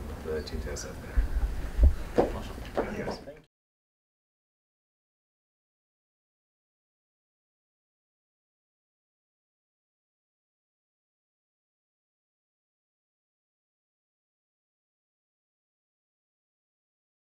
with the TeenTechSF banner. Awesome. Thank you guys.